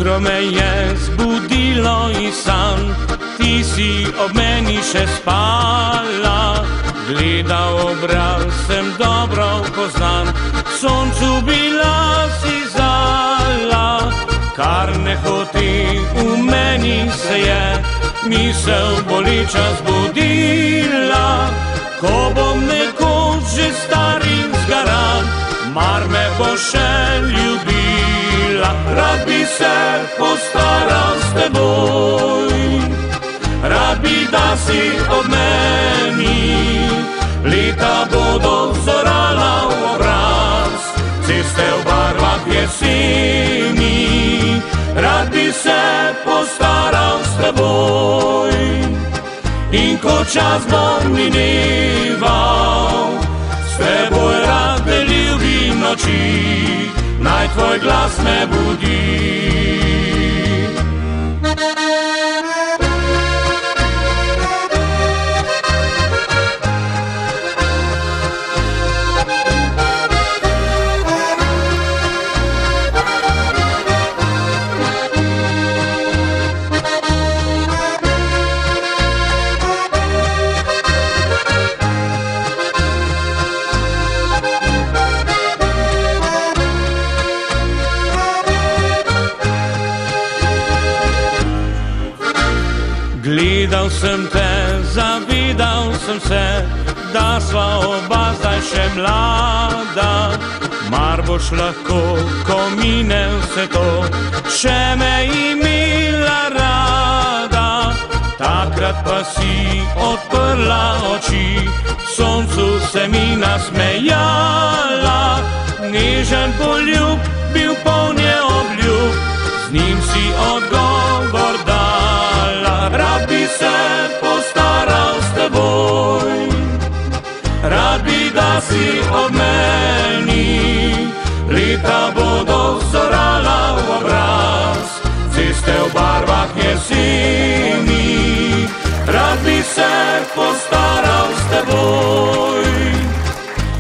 Jutro me je zbudilo iz san, ti si ob meni še spala. Gledal obraz sem dobro poznan, soncu bila si zala. Kar ne hoti v meni se je misel boleča zbudila. Ko bom nekoč že star in zgaran, mar me bo še ljubila. Rad bi se postaral s teboj, rad bi, da si ob meni. Leta bodo zorala v obraz, ceste v barvah jeseni. Rad bi se postaral s teboj, in ko čas bo mineval, s teboj rad ljubim noči, naj tvoj glas me budi. Gledal sem te, zavedal sem se, da sva oba zdaj še mlada. Mar boš lahko, ko mine vse to, še me imela rada. Takrat pa si odprla oči, soncu se mi nasmejala. Nežen poljub, bil polnje obljub, z njim si odgovor dala. Rad bi se postaral s teboj, rad bi, da si ob meni. Leta bodo zorala v obraz, ceste v barvah jeseni. Rad bi se postaral s teboj,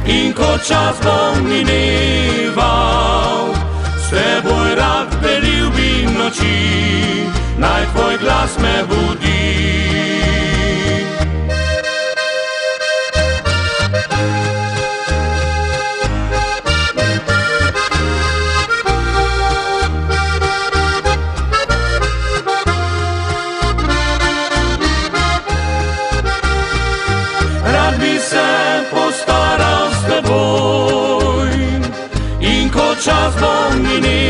in ko čas bo mineval, s teboj rad ljubim noči, naj tvoj glas me budi. Rad bi se postaral s teboj, in ko čas bo mineval,